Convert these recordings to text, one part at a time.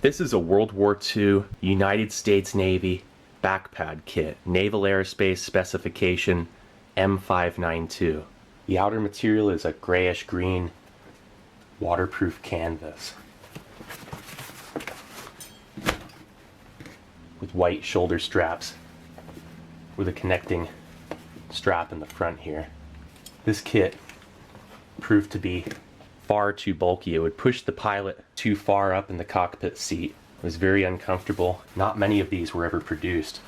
This is a World War II United States Navy backpad kit, Naval Aerospace Specification M-592. The outer material is a grayish green waterproof canvas with white shoulder straps with a connecting strap in the front here. This kit proved to be far too bulky. It would push the pilot too far up in the cockpit seat. It was very uncomfortable. Not many of these were ever produced.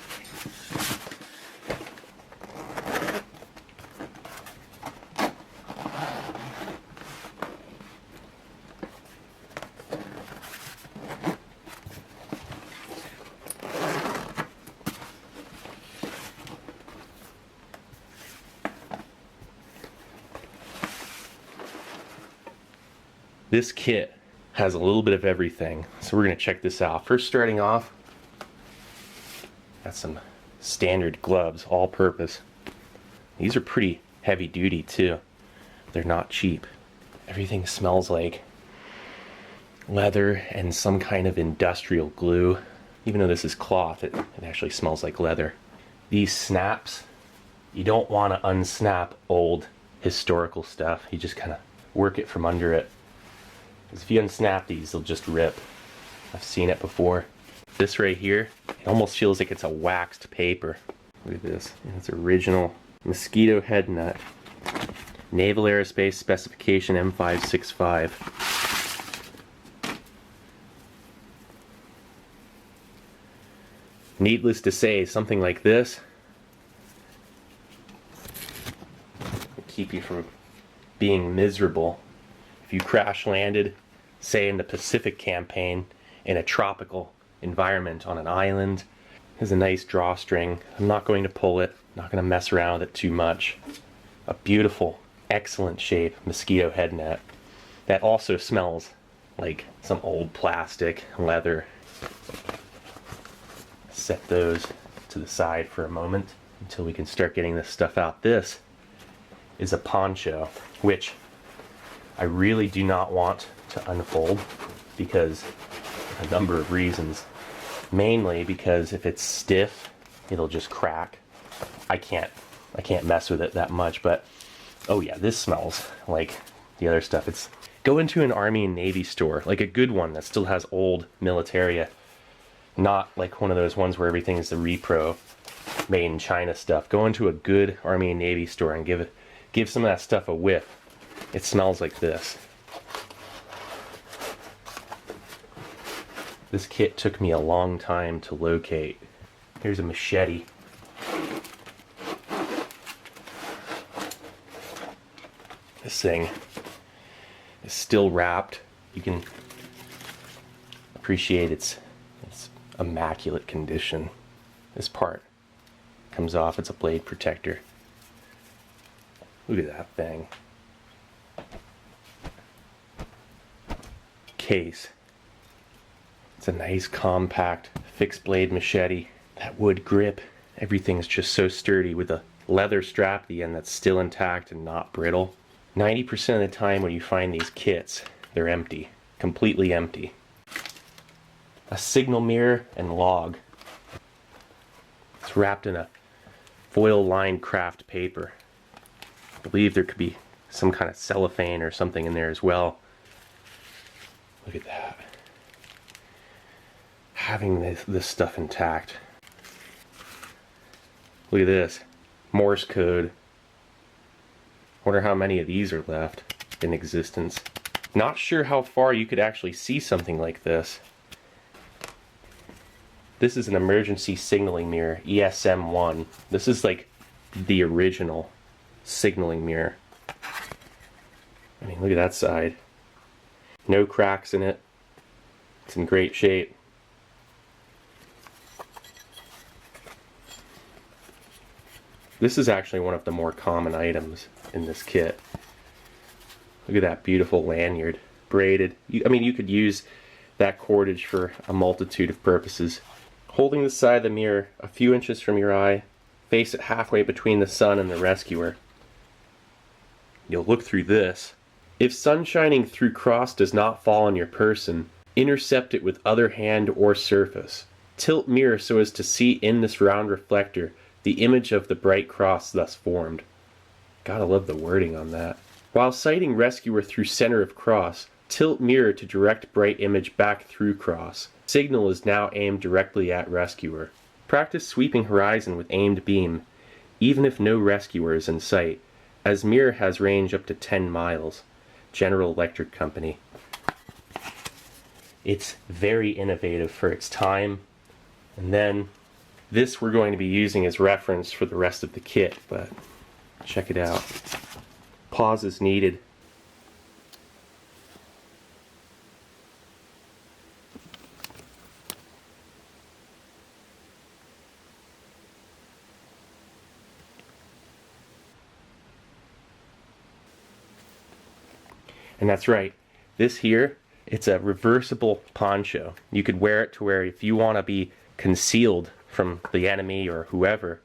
This kit has a little bit of everything, so we're going to check this out. First, starting off, got some standard gloves, all-purpose. These are pretty heavy duty too. They're not cheap. Everything smells like leather and some kind of industrial glue. Even though this is cloth, it actually smells like leather. These snaps, you don't want to unsnap old historical stuff. You just kind of work it from under it. Because if you unsnap these, they'll just rip. I've seen it before. This right here, it almost feels like it's a waxed paper. Look at this. It's original mosquito head nut. Naval Aerospace Specification M-565. Needless to say, something like this will keep you from being miserable. If you crash landed, say in the Pacific campaign, in a tropical environment on an island, there's a nice drawstring. I'm not going to pull it, not going to mess around with it too much. A beautiful, excellent shape mosquito head net that also smells like some old plastic, leather. Set those to the side for a moment until we can start getting this stuff out. This is a poncho, which I really do not want to unfold because of a number of reasons. Mainly because if it's stiff, it'll just crack. I can't mess with it that much, but oh yeah, this smells like the other stuff. Go into an Army and Navy store, like a good one that still has old militaria, not like one of those ones where everything is the repro made in China stuff. Go into a good Army and Navy store and give some of that stuff a whiff. It smells like this. This kit took me a long time to locate. Here's a machete. This thing is still wrapped. You can appreciate its immaculate condition. This part comes off. It's a blade protector. Look at that thing. Case. It's a nice compact fixed blade machete. That wood grip, everything's just so sturdy with a leather strap at the end that's still intact and not brittle. 90% of the time when you find these kits, they're empty, completely empty. A signal mirror and log. It's wrapped in a foil lined craft paper. I believe there could be some kind of cellophane or something in there as well. Look at that. Having this stuff intact. Look at this. Morse code. Wonder how many of these are left in existence. Not sure how far you could actually see something like this. This is an emergency signaling mirror, ESM1. This is like the original signaling mirror. I mean, look at that side. No cracks in it. It's in great shape. This is actually one of the more common items in this kit. Look at that beautiful lanyard. Braided. I mean, you could use that cordage for a multitude of purposes. Holding the side of the mirror a few inches from your eye, face it halfway between the sun and the rescuer. You'll look through this. If sun shining through cross does not fall on your person, Intercept it with other hand or surface. Tilt mirror so as to see in this round reflector the image of the bright cross thus formed. Gotta love the wording on that. While sighting rescuer through center of cross, tilt mirror to direct bright image back through cross. Signal is now aimed directly at rescuer. Practice sweeping horizon with aimed beam, even if no rescuer is in sight, as mirror has range up to 10 miles. General Electric Company. It's very innovative for its time. And then this we're going to be using as reference for the rest of the kit, but check it out. Pause is needed. And that's right, this here, it's a reversible poncho. You could wear it to where if you want to be concealed from the enemy or whoever,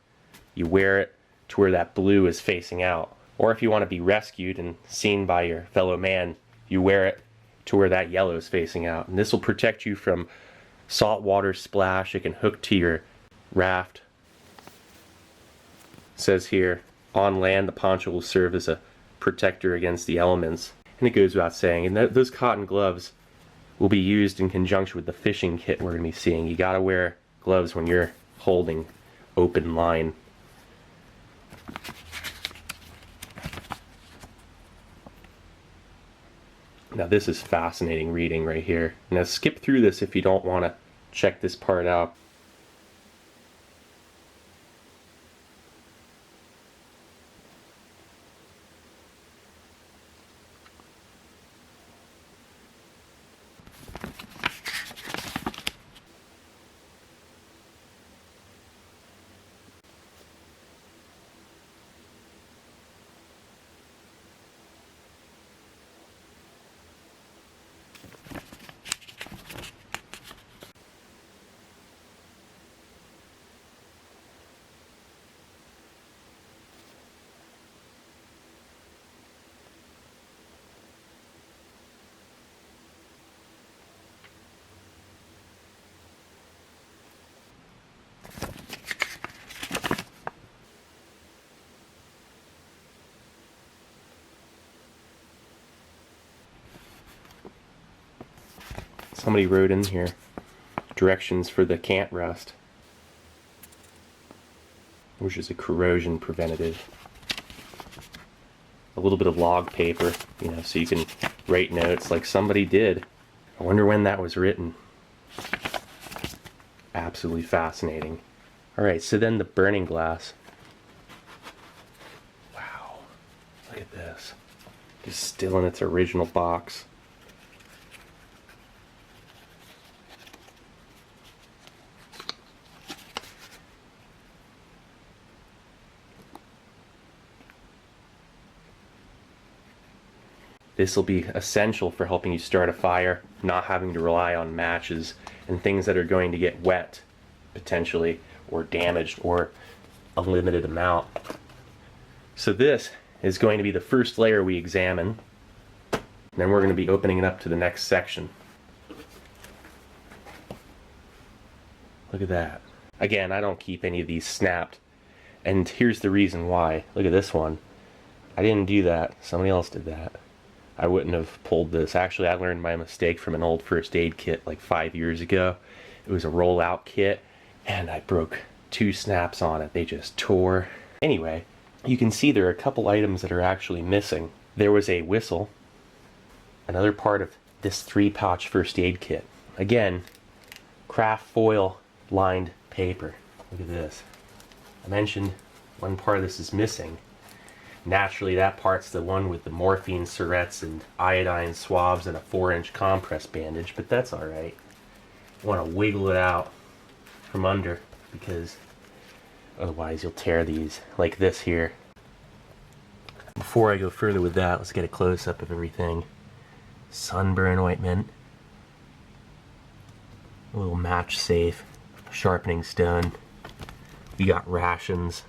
you wear it to where that blue is facing out. Or if you want to be rescued and seen by your fellow man, you wear it to where that yellow is facing out. And this will protect you from saltwater splash. It can hook to your raft. It says here, on land the poncho will serve as a protector against the elements. And it goes without saying, and those cotton gloves will be used in conjunction with the fishing kit we're going to be seeing. You gotta wear gloves when you're holding open line. Now this is fascinating reading right here. Now skip through this if you don't want to check this part out. Somebody wrote in here directions for the can't rust, which is a corrosion preventative. A little bit of log paper, you know, so you can write notes like somebody did. I wonder when that was written. Absolutely fascinating. Alright, so then the burning glass. Wow, look at this. Just still in its original box. This will be essential for helping you start a fire, not having to rely on matches and things that are going to get wet, potentially, or damaged, or a limited amount. So this is going to be the first layer we examine. Then we're going to be opening it up to the next section. Look at that. Again, I don't keep any of these snapped. And here's the reason why. Look at this one. I didn't do that. Somebody else did that. I wouldn't have pulled this. Actually, I learned my mistake from an old first aid kit like 5 years ago. It was a rollout kit, and I broke 2 snaps on it. They just tore. Anyway, you can see there are a couple items that are actually missing. There was a whistle, another part of this 3-pouch first aid kit. Again, craft foil lined paper. Look at this. I mentioned one part of this is missing. Naturally, that part's the one with the morphine syrettes and iodine swabs and a 4-inch compress bandage, but that's alright. You want to wiggle it out from under because otherwise you'll tear these like this here. Before I go further with that, let's get a close-up of everything. Sunburn ointment, a little match safe, sharpening stone. We got rations.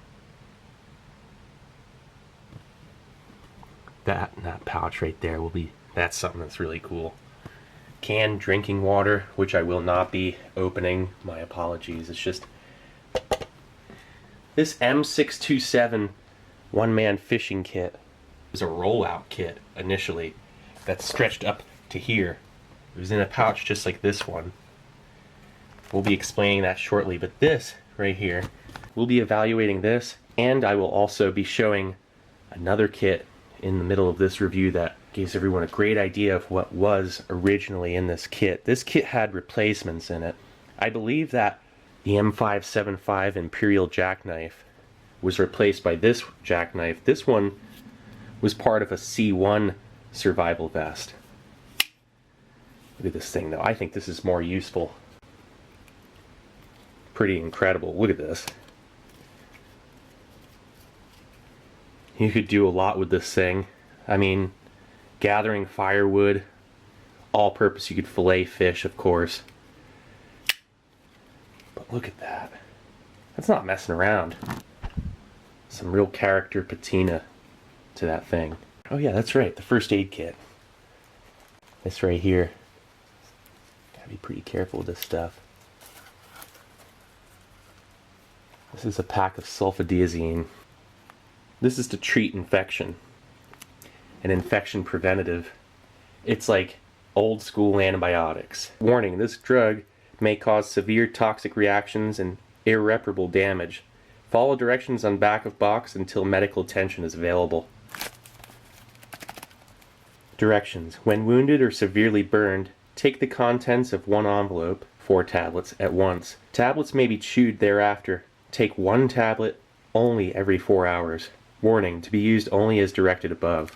That pouch right there will be, that's something that's really cool. canned drinking water, which I will not be opening. My apologies. It's just this M627 one-man fishing kit was a rollout kit initially that stretched up to here. It was in a pouch just like this one. We'll be explaining that shortly, but this right here, we'll be evaluating this, and I will also be showing another kit in the middle of this review that gives everyone a great idea of what was originally in this kit. This kit had replacements in it. I believe that the M575 Imperial jackknife was replaced by this jackknife. This one was part of a C1 survival vest. Look at this thing though. I think this is more useful. Pretty incredible. Look at this. You could do a lot with this thing. I mean, gathering firewood, all purpose. You could fillet fish, of course. But look at that. That's not messing around. Some real character patina to that thing. Oh yeah, that's right, the first aid kit. This right here. Gotta be pretty careful with this stuff. This is a pack of sulfadiazine. This is to treat infection. An infection preventative. It's like old school antibiotics. Warning, this drug may cause severe toxic reactions and irreparable damage. Follow directions on back of box until medical attention is available. Directions. When wounded or severely burned, take the contents of one envelope, 4 tablets, at once. Tablets may be chewed thereafter. Take 1 tablet only every 4 hours. Warning, to be used only as directed above.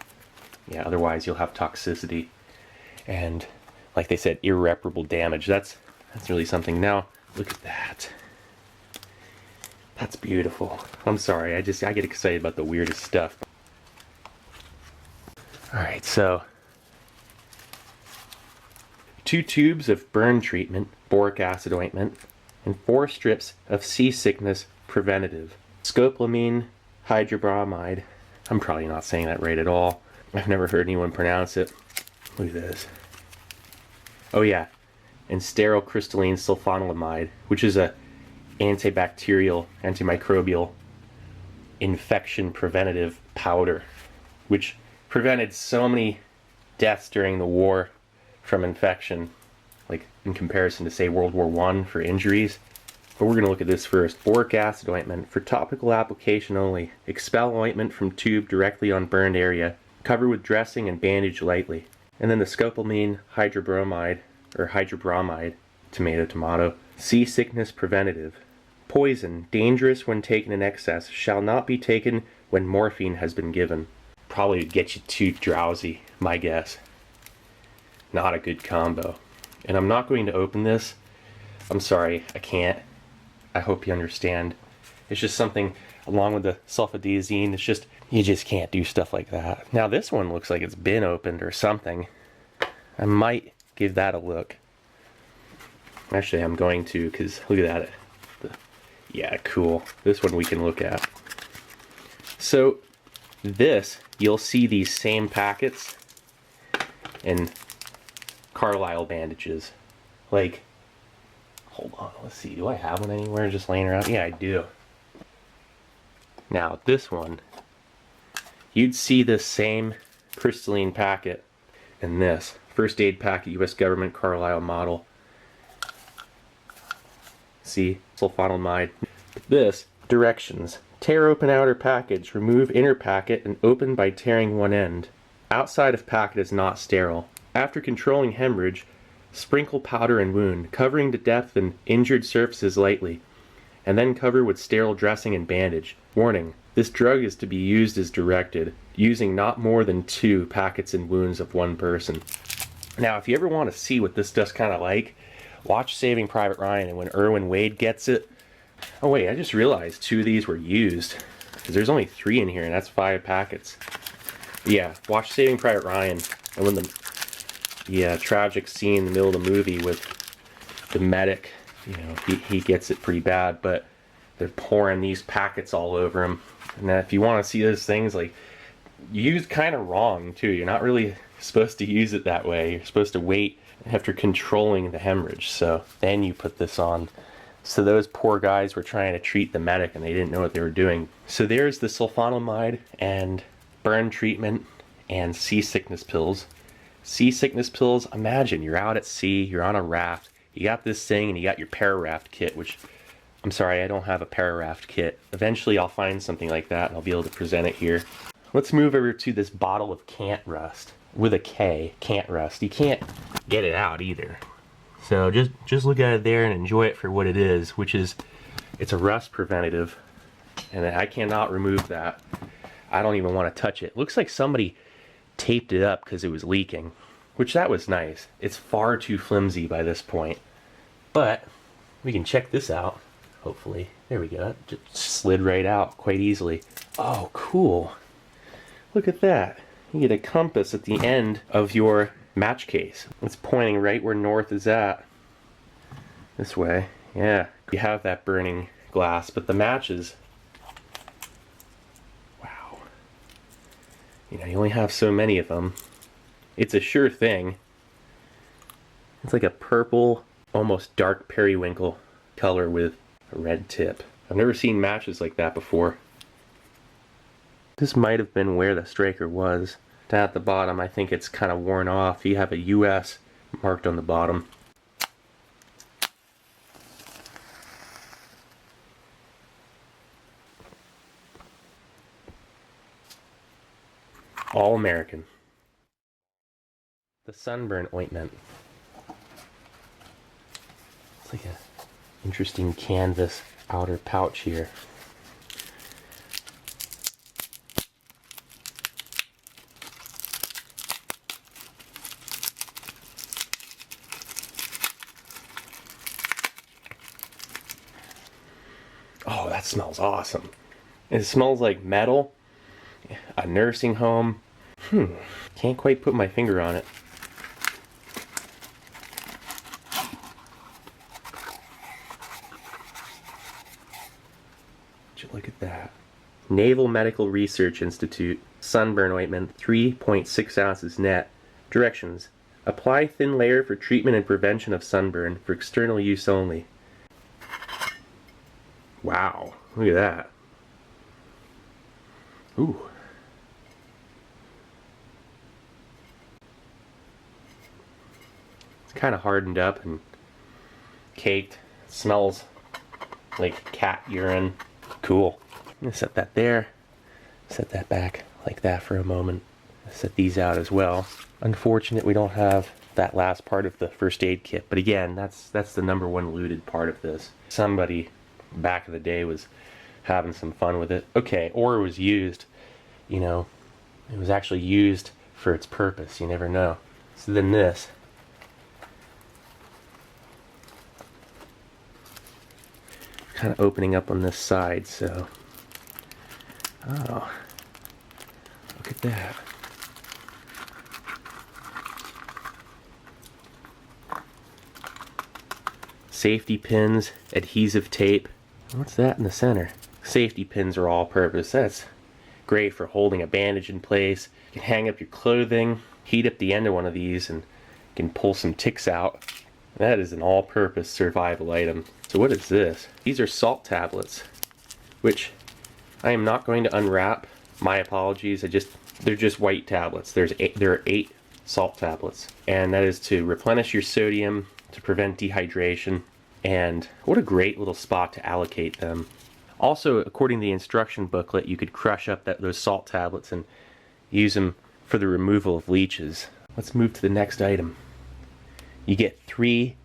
Yeah, otherwise you'll have toxicity. And, like they said, irreparable damage. That's really something. Now, look at that. That's beautiful. I'm sorry, I get excited about the weirdest stuff. Alright, so 2 tubes of burn treatment, boric acid ointment, and 4 strips of seasickness preventative. Scopolamine hydrobromide. I'm probably not saying that right at all. I've never heard anyone pronounce it. Look at this. Oh yeah, and sterile crystalline sulfonilamide, which is a antibacterial, antimicrobial, infection preventative powder, which prevented so many deaths during the war from infection, like in comparison to say World War I for injuries. But we're going to look at this first. Boric acid ointment for topical application only. Expel ointment from tube directly on burned area. Cover with dressing and bandage lightly. And then the scopolamine hydrobromide, or hydrobromide, tomato, seasickness preventative. Poison, dangerous when taken in excess, shall not be taken when morphine has been given. Probably would get you too drowsy, my guess. Not a good combo. And I'm not going to open this. I'm sorry, I can't. I hope you understand. It's just something, along with the sulfadiazine, it's just, you just can't do stuff like that. Now this one looks like it's been opened or something. I might give that a look. Actually, I'm going to, because look at that. Yeah, cool. This one we can look at. So, this, you'll see these same packets in Carlisle bandages. Like, hold on, let's see, do I have one anywhere just laying around? Yeah, I do. Now, this one, you'd see this same crystalline packet in this. First aid packet, U.S. government Carlisle model. See, sulfonamide. This, directions. Tear open outer package, remove inner packet, and open by tearing one end. Outside of packet is not sterile. After controlling hemorrhage, sprinkle powder and wound, covering the depth and injured surfaces lightly, and then cover with sterile dressing and bandage. Warning, this drug is to be used as directed, using not more than 2 packets and wounds of 1 person. Now, if you ever want to see what this does kind of like, watch Saving Private Ryan, and when Irwin Wade gets it... Oh wait, I just realized 2 of these were used, because there's only 3 in here, and that's 5 packets. Yeah, watch Saving Private Ryan, and when the tragic scene in the middle of the movie with the medic, you know, he gets it pretty bad, but they're pouring these packets all over him. And if you want to see those things, like, used kind of wrong too. You're not really supposed to use it that way. You're supposed to wait after controlling the hemorrhage. So then you put this on. So those poor guys were trying to treat the medic and they didn't know what they were doing. So there's the sulfonamide and burn treatment and seasickness pills. Seasickness pills, imagine you're out at sea, you're on a raft, you got this thing and you got your para-raft kit, which, I'm sorry, I don't have a para-raft kit. Eventually I'll find something like that and I'll be able to present it here. Let's move over to this bottle of Can't Rust, with a K, Can't Rust. You can't get it out either. So just look at it there and enjoy it for what it is, which is, it's a rust preventative, and I cannot remove that. I don't even want to touch it. Looks like somebody taped it up because it was leaking, which that was nice. It's far too flimsy by this point, but we can check this out, hopefully. There we go, just slid right out quite easily. Oh, cool. Look at that. You get a compass at the end of your match case. It's pointing right where north is at. This way. Yeah, you have that burning glass, but the matches, wow. You know, you only have so many of them. It's a sure thing. It's like a purple, almost dark periwinkle color with a red tip. I've never seen matches like that before. This might have been where the striker was. Down at the bottom, I think it's kind of worn off. You have a US marked on the bottom. All American. The sunburn ointment. It's like an interesting canvas outer pouch here. Oh, that smells awesome. It smells like metal, a nursing home. Can't quite put my finger on it. Look at that. Naval Medical Research Institute sunburn ointment, 3.6 ounces net. Directions: apply thin layer for treatment and prevention of sunburn, for external use only. Wow, look at that. Ooh. It's kind of hardened up and caked. It smells like cat urine. Cool. I'm gonna set that there. Set that back like that for a moment. Set these out as well. Unfortunate we don't have that last part of the first aid kit, but again, that's the number one looted part of this. Somebody back in the day was having some fun with it. Okay, or it was used, you know, it was actually used for its purpose. You never know. So then this. Kind of opening up on this side, so. Oh, look at that. Safety pins, adhesive tape. What's that in the center? Safety pins are all purpose. That's great for holding a bandage in place. You can hang up your clothing, heat up the end of one of these, and you can pull some ticks out. That is an all-purpose survival item. So what is this? These are salt tablets, which I am not going to unwrap. My apologies. They're just white tablets. There are 8 salt tablets, and that is to replenish your sodium, to prevent dehydration, and what a great little spot to allocate them. Also, according to the instruction booklet, you could crush up those salt tablets and use them for the removal of leeches. Let's move to the next item. You get 3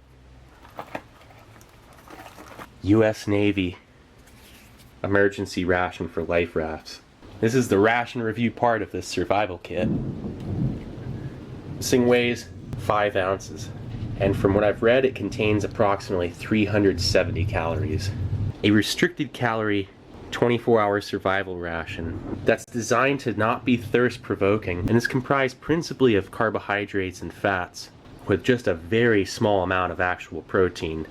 US Navy emergency ration for life rafts. This is the ration review part of this survival kit. This thing weighs 5 ounces. And from what I've read, it contains approximately 370 calories. A restricted calorie 24-hour survival ration that's designed to not be thirst-provoking and is comprised principally of carbohydrates and fats with just a very small amount of actual protein.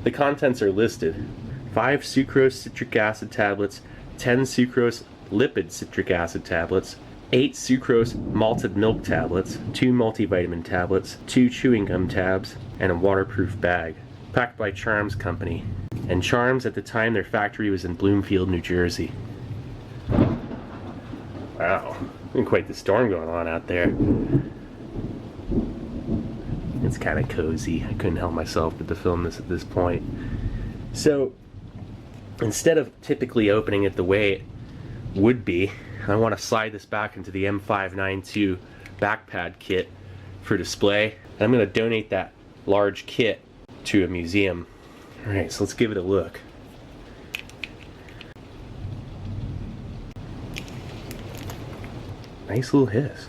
The contents are listed: 5 sucrose citric acid tablets, 10 sucrose lipid citric acid tablets, 8 sucrose malted milk tablets, 2 multivitamin tablets, 2 chewing gum tabs, and a waterproof bag. Packed by Charms Company. And Charms, at the time, their factory was in Bloomfield, New Jersey. Wow, quite the storm going on out there. It's kind of cozy. I couldn't help myself but to film this at this point. So, instead of typically opening it the way it would be, I want to slide this back into the M592 backpad kit for display. And I'm going to donate that large kit to a museum. Alright, so let's give it a look. Nice little hiss.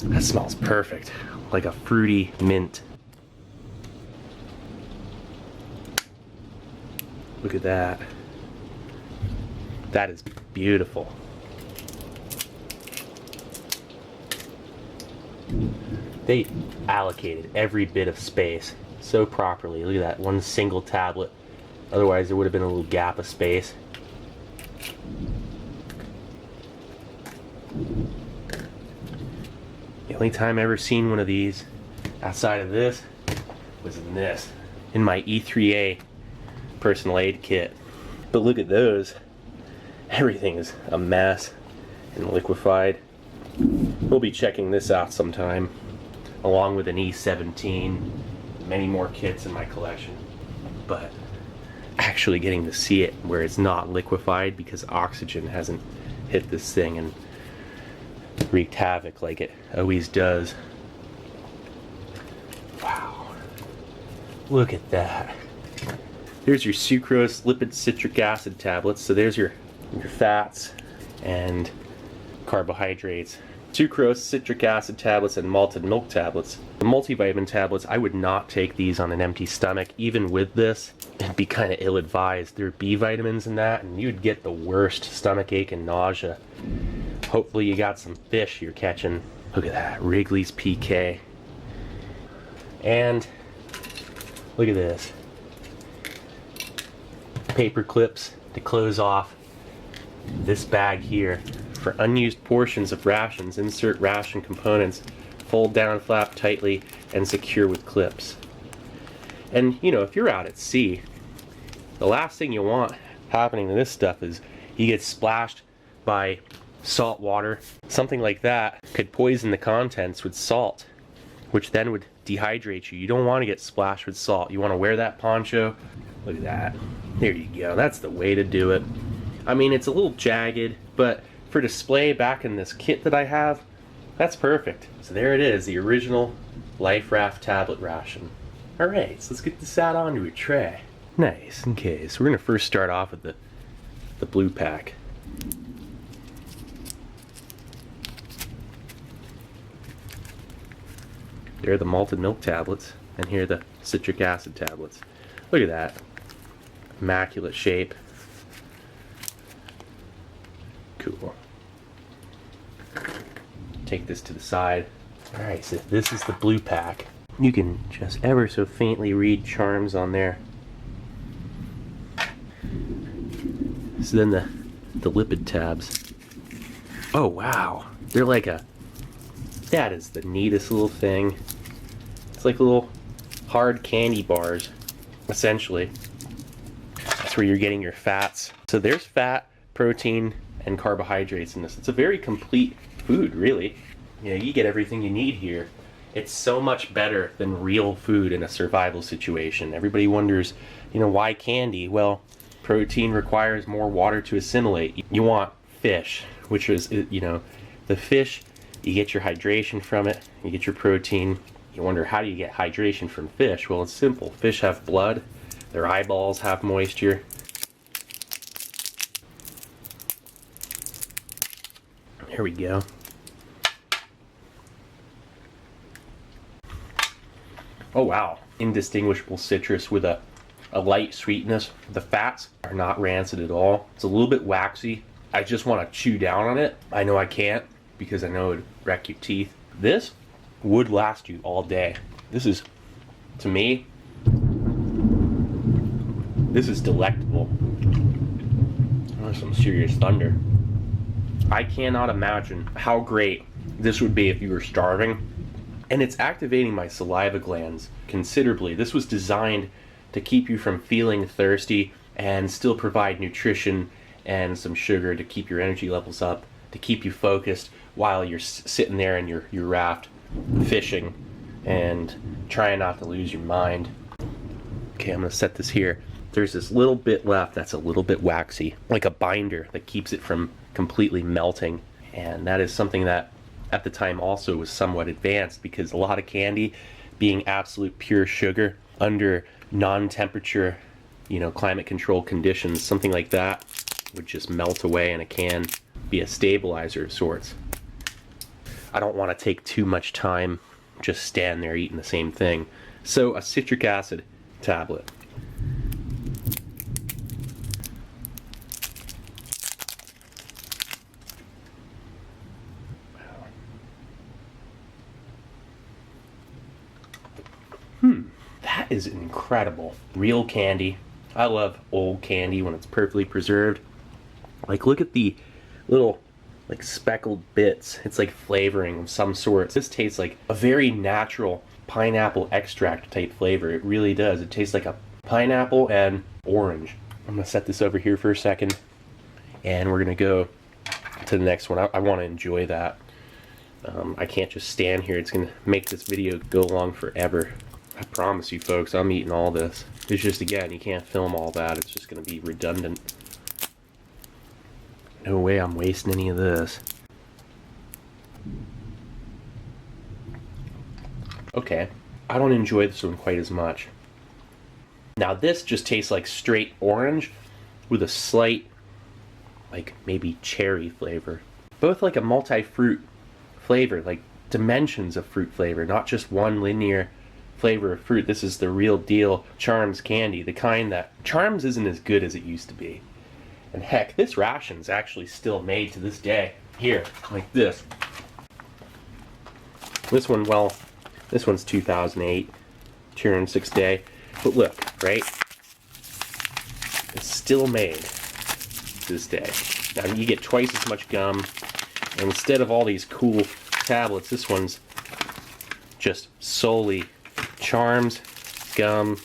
That smells perfect, like a fruity mint. Look at that. That is beautiful. They allocated every bit of space so properly. Look at that, one single tablet. Otherwise there would have been a little gap of space. The only time I ever seen one of these outside of this was in my E3A personal aid kit. But look at those. Everything is a mess and liquefied. We'll be checking this out sometime, along with an E17, many more kits in my collection. But actually getting to see it where it's not liquefied because oxygen hasn't hit this thing and wreaked havoc like it always does. Wow. Look at that. There's your sucrose lipid citric acid tablets. So there's your fats and carbohydrates. Sucrose, citric acid tablets, and malted milk tablets. The multivitamin tablets, I would not take these on an empty stomach. Even with this, it'd be kind of ill-advised. There are B vitamins in that, and you'd get the worst stomach ache and nausea. Hopefully you got some fish you're catching. Look at that, Wrigley's PK. And look at this. Paper clips to close off this bag here. For unused portions of rations, insert ration components, fold down, flap tightly, and secure with clips. And you know, if you're out at sea, the last thing you want happening to this stuff is you get splashed by salt water. Something like that could poison the contents with salt, which then would dehydrate you. You don't want to get splashed with salt. You want to wear that poncho. Look at that. There you go. That's the way to do it. I mean, it's a little jagged, but for display back in this kit that I have, that's perfect. So there it is, the original Life Raft tablet ration. Alright, so let's get this out onto a tray. Nice. Okay, so we're going to first start off with the blue pack. There are the malted milk tablets, and here are the citric acid tablets. Look at that. Immaculate shape. Cool. Take this to the side. Alright, so this is the blue pack. You can just ever so faintly read Charms on there. So then the lipid tabs. Oh wow, they're like that is the neatest little thing. It's like little hard candy bars, essentially. That's where you're getting your fats. So there's fat, protein, and carbohydrates in this. It's a very complete food, really. You know, you get everything you need here. It's so much better than real food in a survival situation. Everybody wonders, you know, why candy? Well, protein requires more water to assimilate. You want fish, which is, you know, the fish, you get your hydration from it, you get your protein. You wonder, how do you get hydration from fish? Well, it's simple. Fish have blood, their eyeballs have moisture. Here we go. Oh wow, indistinguishable citrus with a light sweetness. The fats are not rancid at all. It's a little bit waxy. I just want to chew down on it. I know I can't because I know it would wreck your teeth. This would last you all day. This is, to me, this is delectable. That's some serious thunder. I cannot imagine how great this would be if you were starving. And it's activating my saliva glands considerably. This was designed to keep you from feeling thirsty and still provide nutrition and some sugar to keep your energy levels up, to keep you focused while you're sitting there in your raft fishing and trying not to lose your mind. Okay, I'm gonna set this here. There's this little bit left that's a little bit waxy, like a binder that keeps it from completely melting. And that is something that at the time also was somewhat advanced, because a lot of candy, being absolute pure sugar under non-temperature, climate control conditions, something like that would just melt away in a can, be a stabilizer of sorts. I don't want to take too much time just stand there eating the same thing. So a citric acid tablet. That is incredible. Real candy. I love old candy when it's perfectly preserved. Like, look at the little speckled bits. It's like flavoring of some sort. This tastes like a very natural pineapple extract type flavor. It really does. It tastes like a pineapple and orange. I'm gonna set this over here for a second, and we're gonna go to the next one. I want to enjoy that. I can't just stand here. It's gonna make this video go along forever. I promise you folks, I'm eating all this. It's just, again, you can't film all that. It's just going to be redundant. No way I'm wasting any of this. Okay, I don't enjoy this one quite as much. Now this just tastes like straight orange with a slight, maybe cherry flavor. Both like a multi-fruit flavor, like dimensions of fruit flavor, not just one linear flavor of fruit. This is the real deal Charms candy, the kind that Charms isn't as good as it used to be. And heck, this ration's actually still made to this day. Here, like this. This one, well, this one's 2008, 206th day. But look, right? It's still made to this day. Now you get twice as much gum, and instead of all these cool tablets, this one's just solely Charms, gum,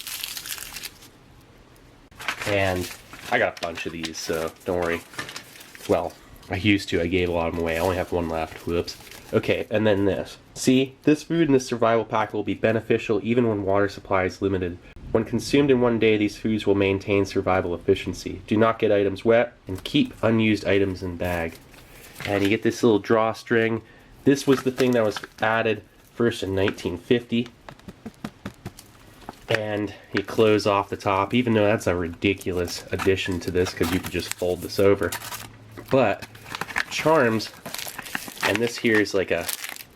and I got a bunch of these, so don't worry. Well, I used to. I gave a lot of them away. I only have one left. Whoops. Okay, and then this. See, this food in this survival pack will be beneficial even when water supply is limited. When consumed in one day, these foods will maintain survival efficiency. Do not get items wet, and keep unused items in bag. And you get this little drawstring. This was the thing that was added first in 1950. And you close off the top, even though that's a ridiculous addition to this because you could just fold this over. But Charms, and this here is like a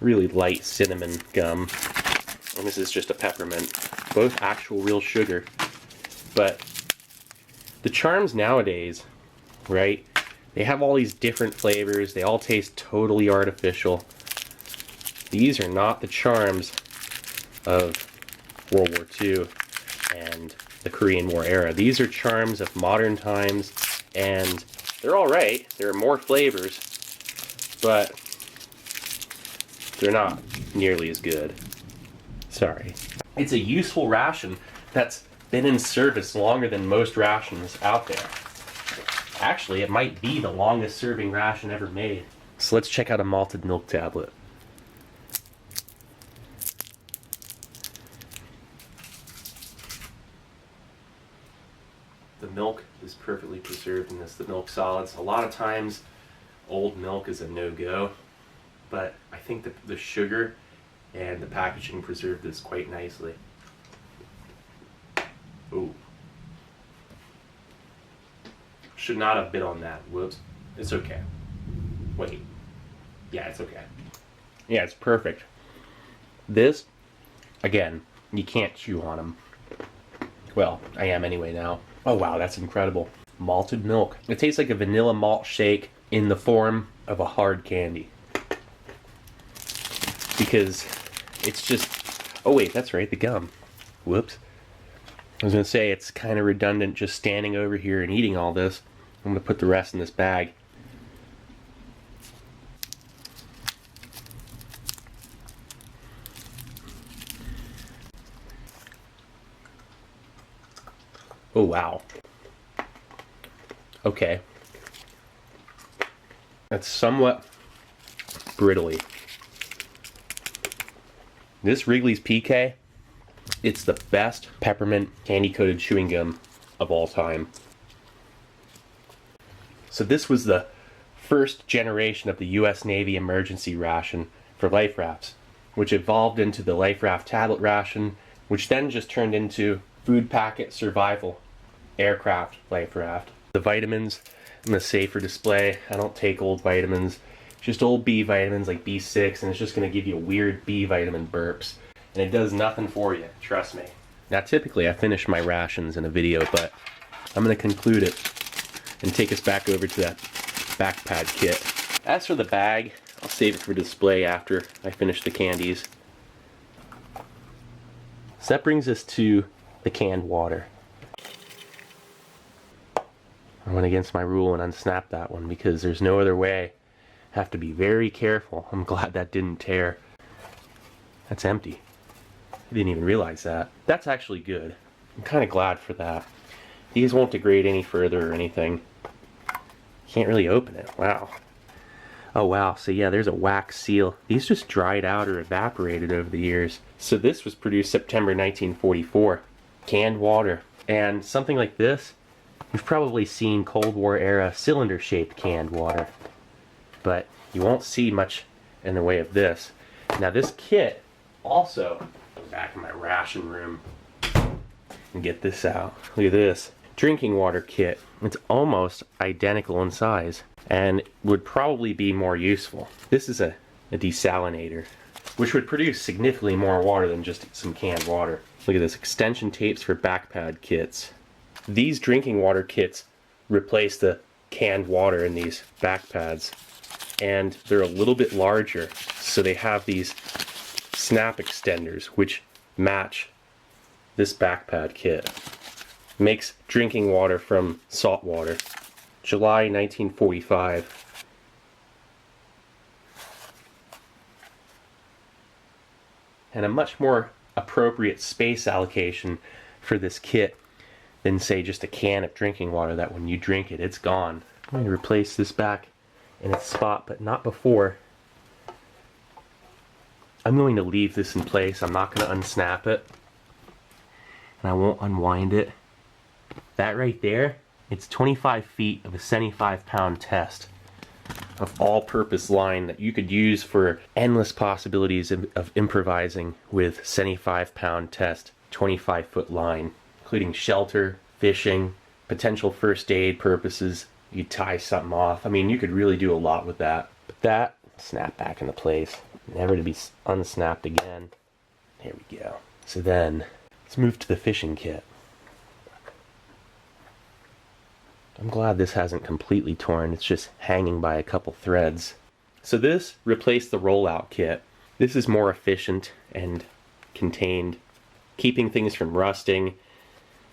really light cinnamon gum, and this is just a peppermint, both actual real sugar. But the Charms nowadays, right, they have all these different flavors, they all taste totally artificial. These are not the Charms of World War II and the Korean War era. These are Charms of modern times, and they're alright. There are more flavors, but they're not nearly as good. Sorry. It's a useful ration that's been in service longer than most rations out there. Actually, it might be the longest serving ration ever made. So let's check out a malted milk tablet. The milk is perfectly preserved in this, the milk solids. A lot of times, old milk is a no-go, but I think that the sugar and the packaging preserved this quite nicely. Ooh. Should not have bit on that. Whoops. It's okay. Wait. Yeah, it's okay. Yeah, it's perfect. This, again, You can't chew on them. Well, I am anyway now. Oh wow, that's incredible. Malted milk. It tastes like a vanilla malt shake in the form of a hard candy. Because it's just... Oh wait, that's right, the gum. Whoops. I was going to say, it's kind of redundant just standing over here and eating all this. I'm going to put the rest in this bag. Oh wow. Okay. That's somewhat brittly. This Wrigley's PK, it's the best peppermint candy-coated chewing gum of all time. So this was the first generation of the US Navy emergency ration for life rafts, which evolved into the life raft tablet ration, which then just turned into food packet survival aircraft life raft. The vitamins, I'm going to say for display, I don't take old vitamins, just old B vitamins like B6, and it's just going to give you weird B vitamin burps. And it does nothing for you, trust me. Now typically I finish my rations in a video, but I'm going to conclude it and take us back over to that backpack kit. As for the bag, I'll save it for display after I finish the candies. So that brings us to the canned water. I went against my rule and unsnapped that one because there's no other way. I have to be very careful. I'm glad that didn't tear. That's empty. I didn't even realize that. That's actually good. I'm kind of glad for that. These won't degrade any further or anything. Can't really open it. Wow. Oh wow, so yeah, there's a wax seal. These just dried out or evaporated over the years. So this was produced September 1944. Canned water. And something like this, you've probably seen Cold War era cylinder-shaped canned water. But you won't see much in the way of this. Now this kit also, back in my ration room, and get this out. Look at this. Drinking water kit. It's almost identical in size and would probably be more useful. This is a desalinator, which would produce significantly more water than just some canned water. Look at this, extension tapes for backpad kits. These drinking water kits replace the canned water in these backpads, and they're a little bit larger, so they have these snap extenders which match this backpad kit. Makes drinking water from salt water. July 1945. And a much more appropriate space allocation for this kit than say just a can of drinking water that when you drink it, it's gone. I'm going to replace this back in its spot, but not before. I'm going to leave this in place. I'm not going to unsnap it. And I won't unwind it. That right there, it's 25 feet of a 75-pound test of all-purpose line that you could use for endless possibilities of improvising with 75-pound test, 25-foot line, including shelter, fishing, potential first aid purposes. You tie something off. I mean, you could really do a lot with that. But that, snap back into place, never to be unsnapped again. There we go. So then, let's move to the fishing kit. I'm glad this hasn't completely torn, it's just hanging by a couple threads. So this replaced the rollout kit. This is more efficient and contained, keeping things from rusting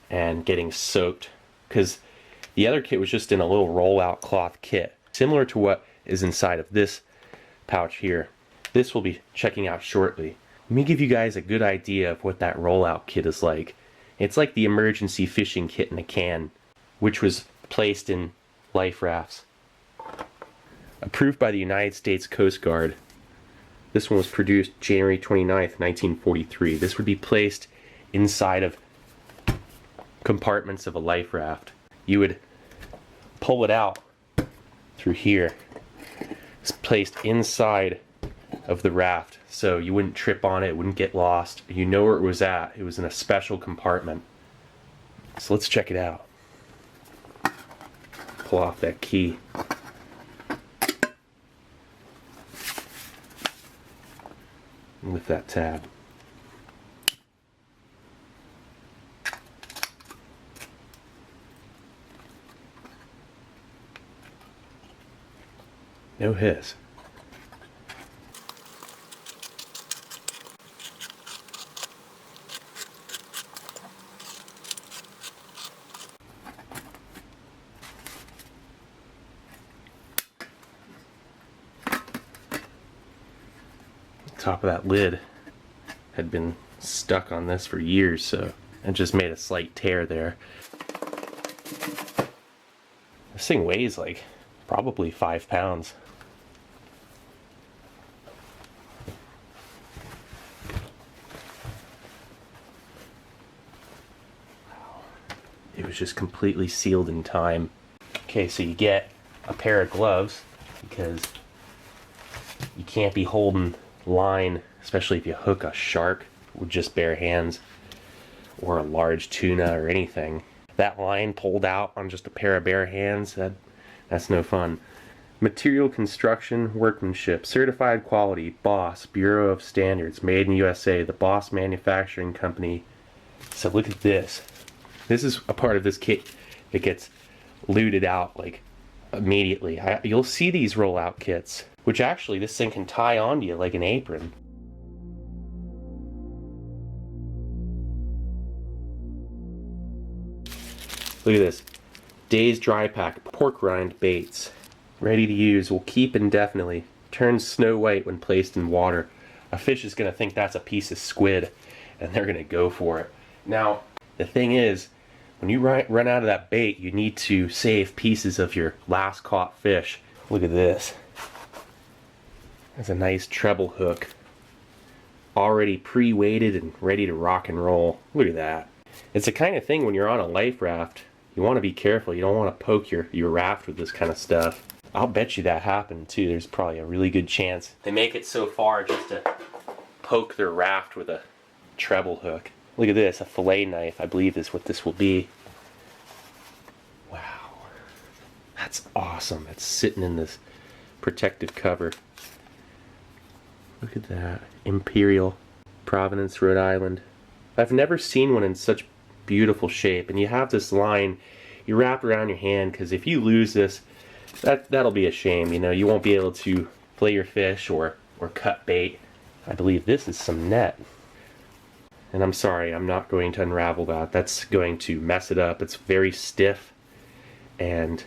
and getting soaked, because the other kit was just in a little rollout cloth kit, similar to what is inside of this pouch here. This we'll be checking out shortly. Let me give you guys a good idea of what that rollout kit is like. It's like the emergency fishing kit in a can, which was placed in life rafts. Approved by the United States Coast Guard. This one was produced January 29th, 1943. This would be placed inside of compartments of a life raft. You would pull it out through here. It's placed inside of the raft, so you wouldn't trip on it, it wouldn't get lost. You know where it was at. It was in a special compartment. So let's check it out. Pull off that key. And lift that tab. No hiss. Top of that lid had been stuck on this for years, so it just made a slight tear there. This thing weighs like probably 5 pounds. Wow. It was just completely sealed in time. Okay, so you get a pair of gloves because you can't be holding line, especially if you hook a shark with just bare hands, or a large tuna or anything. That line pulled out on just a pair of bare hands, that's no fun. Material construction workmanship, certified quality, BOSS, Bureau of Standards, made in USA, the BOSS Manufacturing Company. So look at this. This is a part of this kit that gets looted out like immediately. You'll see these rollout kits, which actually this thing can tie onto you like an apron. Look at this. Days dry pack, pork rind baits. Ready to use, will keep indefinitely. Turns snow white when placed in water. A fish is going to think that's a piece of squid, and they're going to go for it. Now, the thing is, when you run out of that bait, you need to save pieces of your last caught fish. Look at this. That's a nice treble hook. Already pre-weighted and ready to rock and roll. Look at that. It's the kind of thing when you're on a life raft, you want to be careful. You don't want to poke your raft with this kind of stuff. I'll bet you that happened too. There's probably a really good chance they make it so far just to poke their raft with a treble hook. Look at this, a fillet knife, I believe is what this will be. Wow. That's awesome. It's sitting in this protective cover. Look at that. Imperial, Providence, Rhode Island. I've never seen one in such beautiful shape. And you have this line you wrap around your hand, because if you lose this, that'll be a shame. You know, you won't be able to fillet your fish or cut bait. I believe this is some net. And I'm sorry, I'm not going to unravel that. That's going to mess it up. It's very stiff, and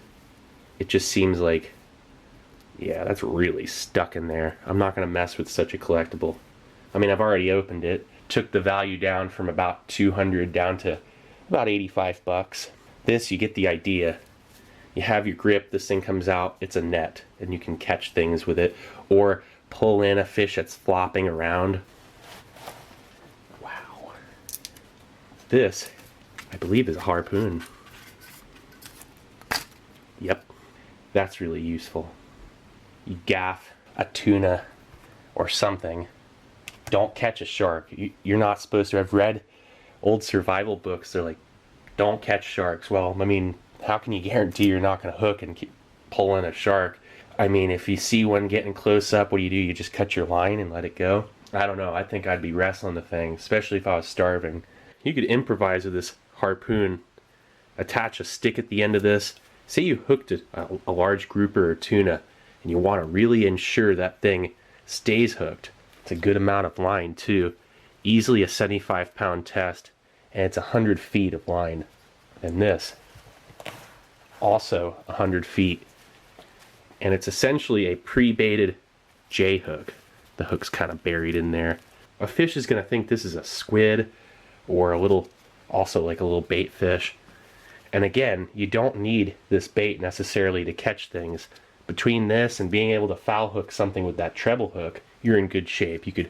it just seems like, yeah, that's really stuck in there. I'm not going to mess with such a collectible. I mean, I've already opened it. Took the value down from about 200 down to about 85 bucks. This, you get the idea. You have your grip, this thing comes out, it's a net, and you can catch things with it, or pull in a fish that's flopping around. Wow. This, I believe, is a harpoon. Yep, that's really useful. You gaff a tuna or something. Don't catch a shark. You're not supposed to. I've read old survival books. They're like, don't catch sharks. Well, I mean, how can you guarantee you're not going to hook and keep pulling a shark? I mean, if you see one getting close up, what do? You just cut your line and let it go? I don't know. I think I'd be wrestling the thing, especially if I was starving. You could improvise with this harpoon. Attach a stick at the end of this. Say you hooked a large grouper or tuna, and you want to really ensure that thing stays hooked. It's a good amount of line too. Easily a 75-pound test, and it's 100 feet of line. And this, also 100 feet. And it's essentially a pre-baited J-hook. The hook's kind of buried in there. A fish is going to think this is a squid, or also like a little bait fish. And again, you don't need this bait necessarily to catch things. Between this and being able to foul hook something with that treble hook, you're in good shape. You could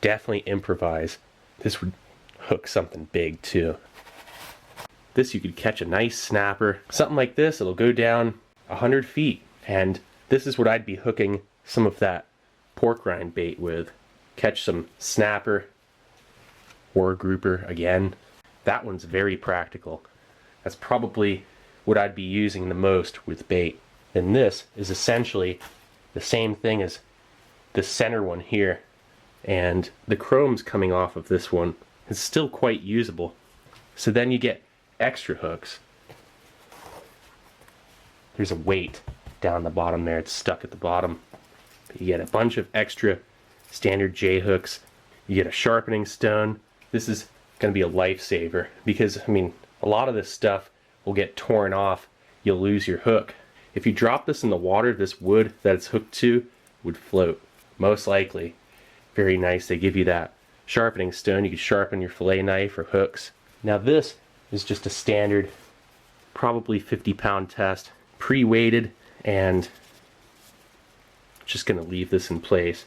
definitely improvise. This would hook something big too. This, you could catch a nice snapper. Something like this, it'll go down 100 feet. And this is what I'd be hooking some of that pork rind bait with. Catch some snapper or grouper again. That one's very practical. That's probably what I'd be using the most with bait. And this is essentially the same thing as the center one here. And the chrome's coming off of this one. It's still quite usable. So then you get extra hooks. There's a weight down the bottom there. It's stuck at the bottom. You get a bunch of extra standard J hooks. You get a sharpening stone. This is going to be a lifesaver because, I mean, a lot of this stuff will get torn off. You'll lose your hook. If you drop this in the water, this wood that it's hooked to would float, most likely. Very nice. They give you that sharpening stone. You can sharpen your fillet knife or hooks. Now this is just a standard, probably 50-pound test, pre-weighted, and just going to leave this in place.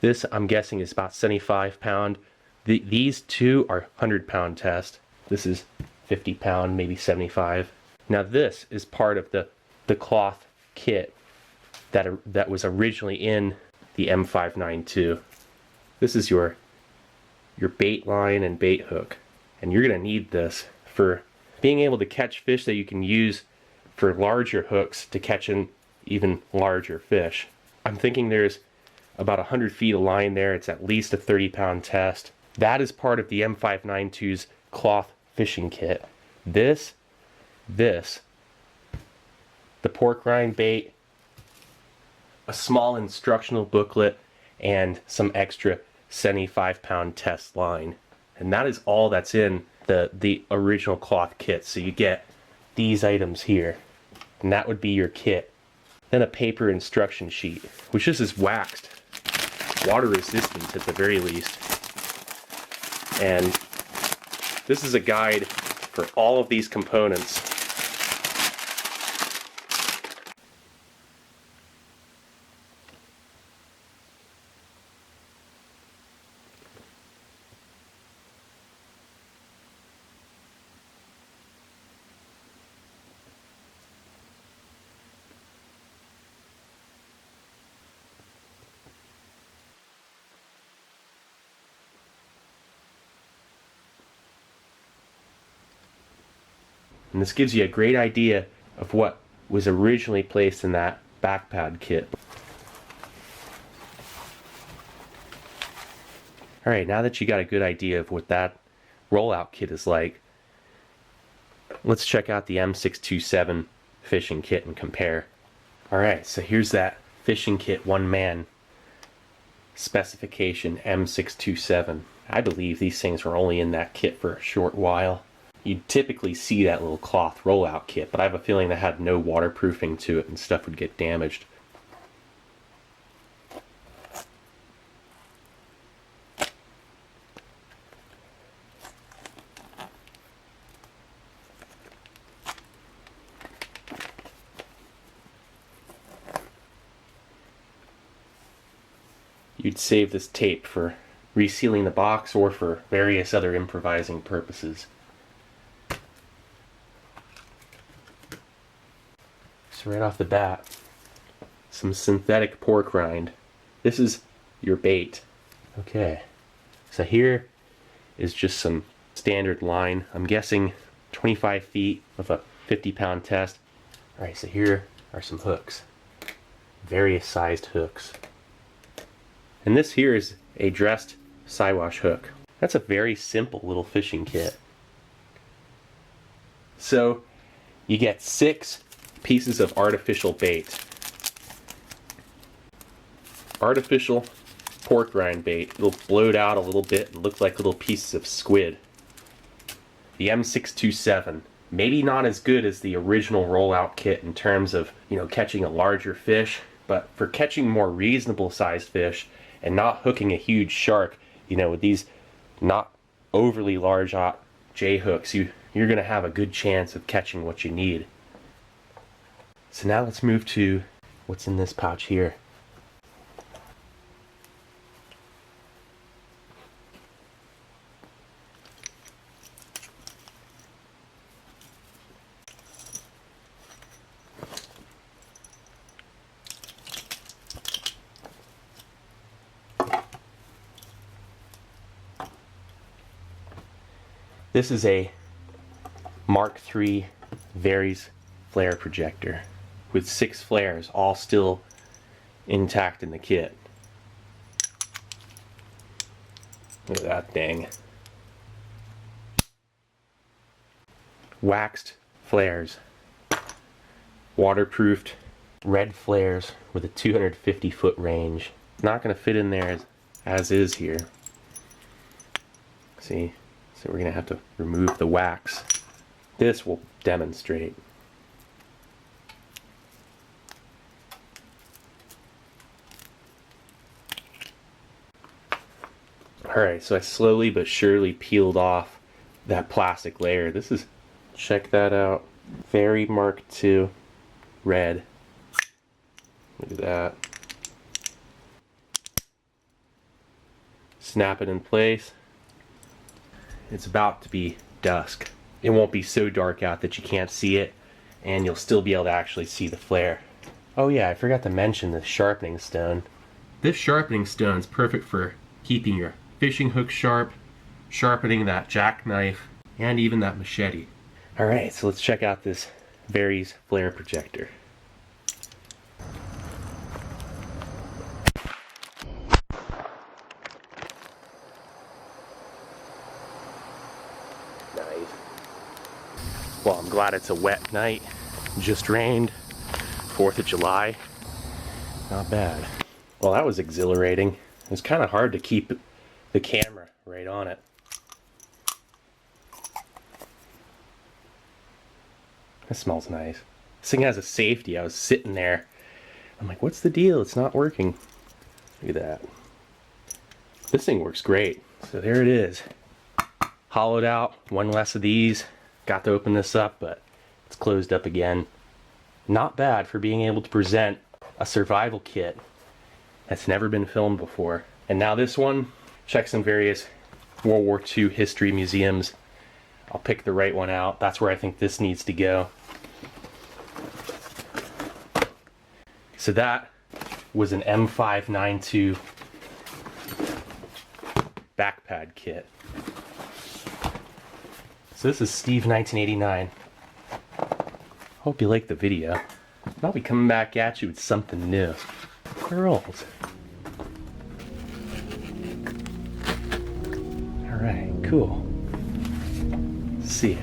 This, I'm guessing, is about 75-pound. These two are 100-pound test. This is 50-pound, maybe 75. Now this is part of the cloth kit that was originally in the M592. This is your bait line and bait hook, and you're going to need this for being able to catch fish that you can use for larger hooks to catch an even larger fish. I'm thinking there's about 100 feet of line there. It's at least a 30-pound test. That is part of the M592's cloth fishing kit. This, the pork rind bait, a small instructional booklet, and some extra 75-pound test line. And that is all that's in the original cloth kit. So you get these items here, and that would be your kit. Then a paper instruction sheet, which just is waxed, water resistant at the very least. And this is a guide for all of these components. And this gives you a great idea of what was originally placed in that back pad kit. Alright, now that you got a good idea of what that rollout kit is like, let's check out the M627 fishing kit and compare. Alright, so here's that fishing kit one-man specification M627. I believe these things were only in that kit for a short while. You'd typically see that little cloth rollout kit, but I have a feeling that had no waterproofing to it and stuff would get damaged. You'd save this tape for resealing the box or for various other improvising purposes. So right off the bat, some synthetic pork rind. This is your bait. Okay, so here is just some standard line. I'm guessing 25 feet of a 50-pound test. Alright, so here are some hooks. Various sized hooks. And this here is a dressed Siwash hook. That's a very simple little fishing kit. So you get 6 pieces of artificial bait. Artificial pork rind bait. It'll bloat out a little bit and look like little pieces of squid. The M627. Maybe not as good as the original rollout kit in terms of, catching a larger fish, but for catching more reasonable sized fish and not hooking a huge shark, with these not overly large J hooks, you're going to have a good chance of catching what you need. So now let's move to what's in this pouch here. This is a Mark III Varies flare projector with 6 flares, all still intact in the kit. Look at that thing. Waxed flares. waterproofed red flares with a 250-foot range. Not going to fit in there as is here. See? So we're going to have to remove the wax. This will demonstrate. Alright, so I slowly but surely peeled off that plastic layer. This is, check that out, very Mark II red. Look at that. Snap it in place. It's about to be dusk. It won't be so dark out that you can't see it, and you'll still be able to actually see the flare. Oh yeah, I forgot to mention the sharpening stone. This sharpening stone is perfect for keeping your fishing hook sharp, sharpening that jackknife, and even that machete. Alright, so let's check out this Varies flare projector. Nice. Well, I'm glad it's a wet night. Just rained. 4th of July. Not bad. Well, that was exhilarating. It was kind of hard to keep the camera right on it. That smells nice. This thing has a safety. I was sitting there. I'm like, what's the deal? It's not working. Look at that. This thing works great. So there it is. Hollowed out. One less of these. Got to open this up, but it's closed up again. Not bad for being able to present a survival kit that's never been filmed before. And now this one, check some various World War II history museums. I'll pick the right one out. That's where I think this needs to go. So that was an M-592 backpad kit. So this is Steve 1989. Hope you like the video. I'll be coming back at you with something new. Girls. Alright, cool. See ya.